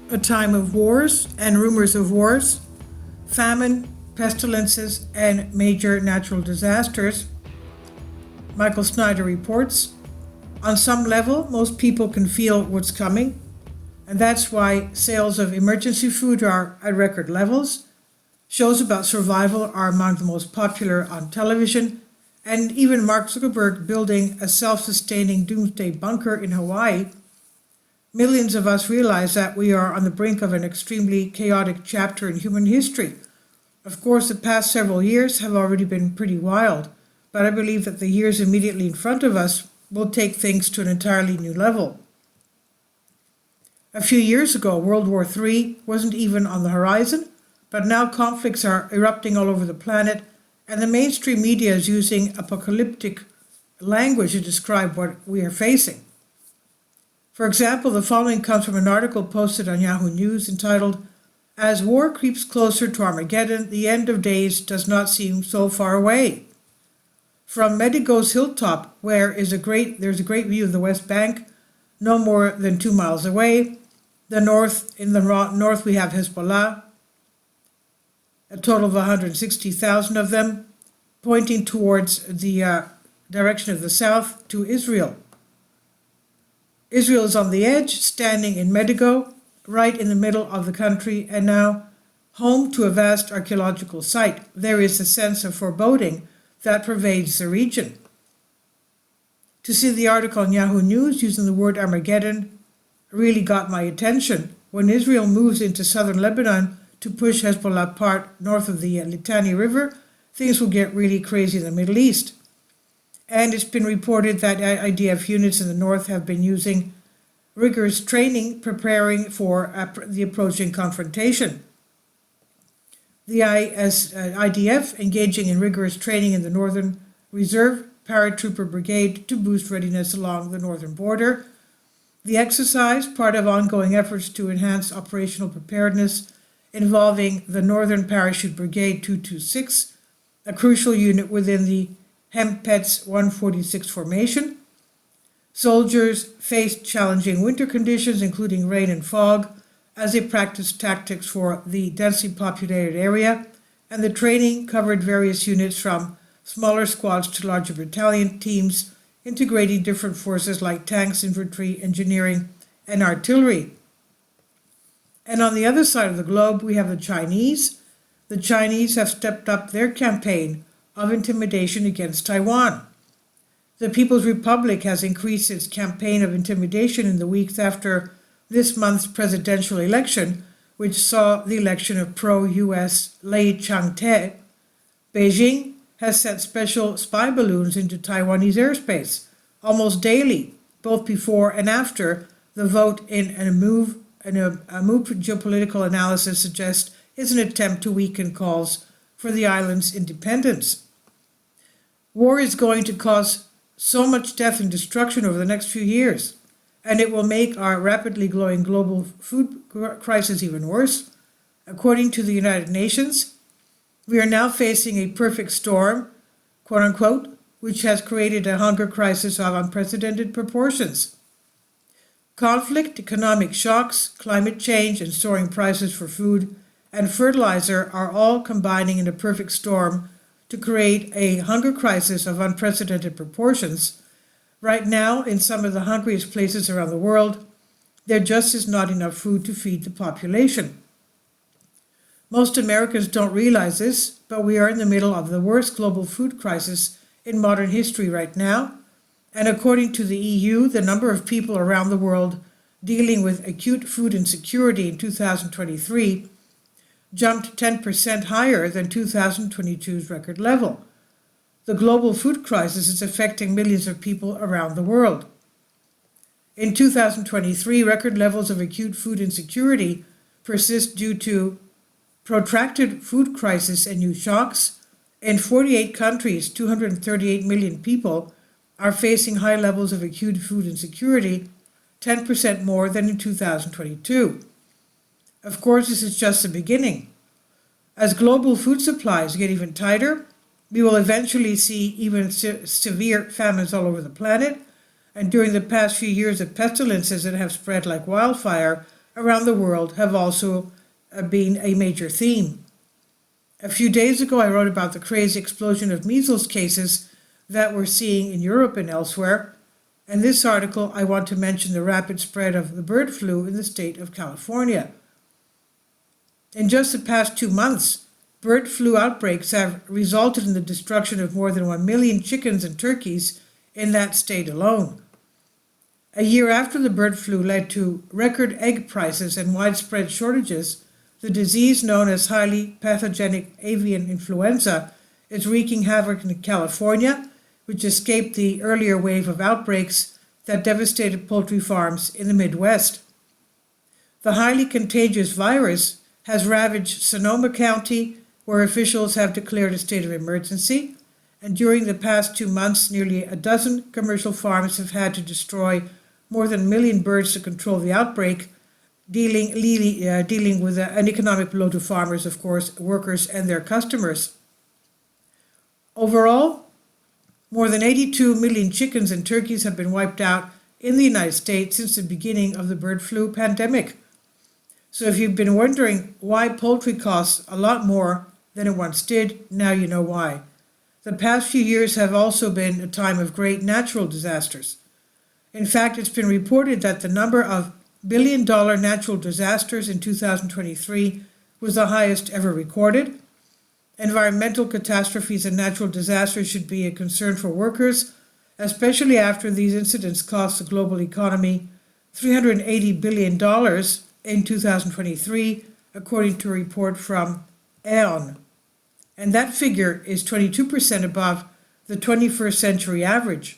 A time of wars and rumors of wars, famine, pestilences, and major natural disasters. Michael Snyder reports, on some level, most people can feel what's coming, and that's why sales of emergency food are at record levels. Shows about survival are among the most popular on television, and even Mark Zuckerberg building a self-sustaining doomsday bunker in Hawaii. Millions of us realize that we are on the brink of an extremely chaotic chapter in human history. Of course, the past several years have already been pretty wild, but I believe that the years immediately in front of us will take things to an entirely new level. A few years ago, World War III wasn't even on the horizon, but now conflicts are erupting all over the planet, and the mainstream media is using apocalyptic language to describe what we are facing. For example, the following comes from an article posted on Yahoo News entitled, "As War Creeps Closer to Armageddon, the End of Days Does Not Seem So Far Away." From Medigo's hilltop, where there's a great view of the West Bank, no more than 2 miles away. In the north we have Hezbollah, a total of 160,000 of them, pointing towards the direction of the south to Israel. Israel is on the edge, standing in Medigo, right in the middle of the country, and now home to a vast archaeological site. There is a sense of foreboding that pervades the region. To see the article on Yahoo News using the word Armageddon really got my attention. When Israel moves into southern Lebanon to push Hezbollah apart north of the Litani River, things will get really crazy in the Middle East. And it's been reported that IDF units in the north have been using rigorous training preparing for the approaching confrontation. The IDF engaging in rigorous training in the Northern Reserve Paratrooper Brigade to boost readiness along the northern border. The exercise, part of ongoing efforts to enhance operational preparedness involving the Northern Parachute Brigade 226, a crucial unit within the Hempets 146 formation. Soldiers faced challenging winter conditions, including rain and fog, as they practiced tactics for the densely populated area, and the training covered various units from smaller squads to larger battalion teams, integrating different forces like tanks, infantry, engineering, and artillery. And on the other side of the globe, we have the Chinese. The Chinese have stepped up their campaign of intimidation against Taiwan. The People's Republic has increased its campaign of intimidation in the weeks after this month's presidential election, which saw the election of pro-US Lai Chang-te. Beijing has sent special spy balloons into Taiwanese airspace almost daily, both before and after the vote in a move geopolitical analysis suggests is an attempt to weaken calls for the island's independence. War is going to cause so much death and destruction over the next few years, and it will make our rapidly growing global food crisis even worse. According to the United Nations, we are now facing a perfect storm, quote unquote, which has created a hunger crisis of unprecedented proportions. Conflict, economic shocks, climate change, and soaring prices for food and fertilizer are all combining in a perfect storm to create a hunger crisis of unprecedented proportions. Right now, in some of the hungriest places around the world, there just is not enough food to feed the population. Most Americans don't realize this, but we are in the middle of the worst global food crisis in modern history right now. And according to the EU, the number of people around the world dealing with acute food insecurity in 2023 jumped 10% higher than 2022's record level. The global food crisis is affecting millions of people around the world. In 2023, record levels of acute food insecurity persist due to protracted food crisis and new shocks. In 48 countries, 238 million people are facing high levels of acute food insecurity, 10% more than in 2022. Of course, this is just the beginning. As global food supplies get even tighter, we will eventually see even severe famines all over the planet. And during the past few years of pestilences that have spread like wildfire around the world have also been a major theme. A few days ago, I wrote about the crazy explosion of measles cases that we're seeing in Europe and elsewhere. In this article, I want to mention the rapid spread of the bird flu in the state of California. In just the past 2 months, bird flu outbreaks have resulted in the destruction of more than 1 million chickens and turkeys in that state alone. A year after the bird flu led to record egg prices and widespread shortages, the disease known as highly pathogenic avian influenza is wreaking havoc in California, which escaped the earlier wave of outbreaks that devastated poultry farms in the Midwest. The highly contagious virus has ravaged Sonoma County, where officials have declared a state of emergency, and during the past 2 months, nearly a dozen commercial farms have had to destroy more than 1 million birds to control the outbreak, dealing with an economic blow to farmers, of course, workers and their customers. Overall, more than 82 million chickens and turkeys have been wiped out in the United States since the beginning of the bird flu pandemic. So if you've been wondering why poultry costs a lot more than it once did, now you know why. The past few years have also been a time of great natural disasters. In fact, it's been reported that the number of billion-dollar natural disasters in 2023 was the highest ever recorded. Environmental catastrophes and natural disasters should be a concern for workers, especially after these incidents cost the global economy $380 billion in 2023, according to a report from Aon. And that figure is 22% above the 21st century average.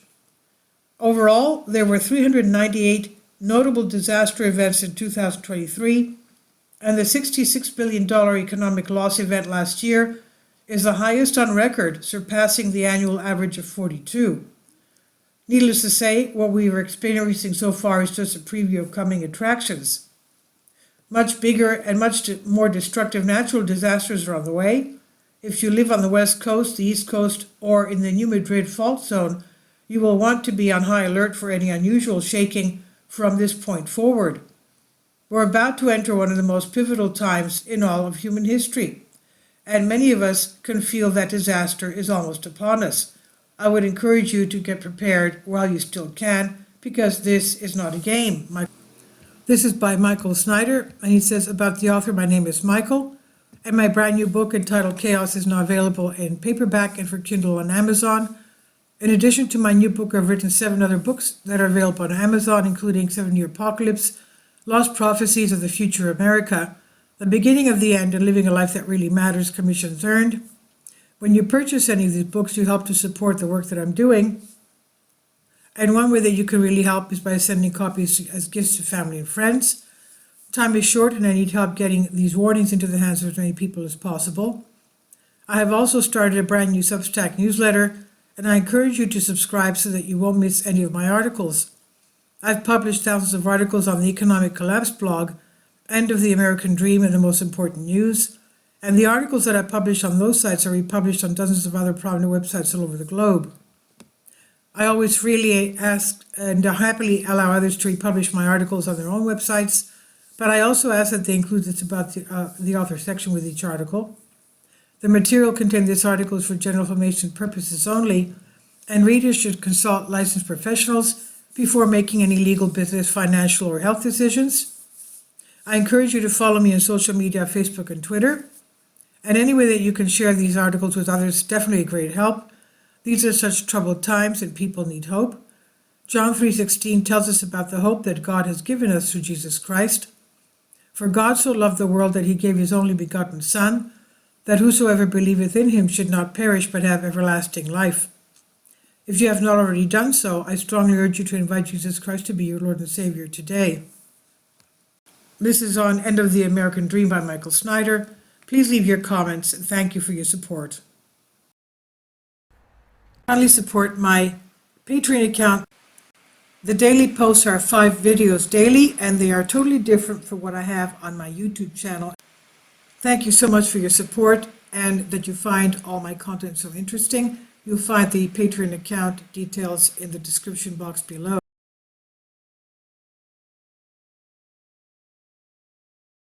Overall, there were 398 notable disaster events in 2023, and the $66 billion economic loss event last year is the highest on record, surpassing the annual average of 42. Needless to say, what we are experiencing so far is just a preview of coming attractions. Much bigger and much more destructive natural disasters are on the way. If you live on the West Coast, the East Coast, or in the New Madrid fault zone, you will want to be on high alert for any unusual shaking from this point forward. We're about to enter one of the most pivotal times in all of human history, and many of us can feel that disaster is almost upon us. I would encourage you to get prepared while you still can, because this is not a game. This is by Michael Snyder, and he says about the author, "My name is Michael, and my brand new book entitled Chaos is now available in paperback and for Kindle on Amazon. In addition to my new book, I've written 7 other books that are available on Amazon, including 7-Year Apocalypse, Lost Prophecies of the Future America, The Beginning of the End, and Living a Life That Really Matters, commissions earned. When you purchase any of these books, you help to support the work that I'm doing. And one way that you can really help is by sending copies as gifts to family and friends. Time is short, and I need help getting these warnings into the hands of as many people as possible. I have also started a brand new Substack newsletter, and I encourage you to subscribe so that you won't miss any of my articles. I've published thousands of articles on the Economic Collapse blog, End of the American Dream and the Most Important News, and the articles that I publish on those sites are republished on dozens of other prominent websites all over the globe. I always freely ask and happily allow others to republish my articles on their own websites, but I also ask that they include this about the author section with each article. The material contained in this article is for general information purposes only, and readers should consult licensed professionals before making any legal, business, financial, or health decisions. I encourage you to follow me on social media, Facebook and Twitter, and any way that you can share these articles with others is definitely a great help. These are such troubled times and people need hope. John 3:16 tells us about the hope that God has given us through Jesus Christ. For God so loved the world that he gave his only begotten Son, that whosoever believeth in him should not perish but have everlasting life. If you have not already done so, I strongly urge you to invite Jesus Christ to be your Lord and Savior today. This is on End of the American Dream by Michael Snyder. Please leave your comments, and thank you for your support. Kindly support my Patreon account. The daily posts are 5 videos daily, and they are totally different from what I have on my YouTube channel. Thank you so much for your support and that you find all my content so interesting. You'll find the Patreon account details in the description box below.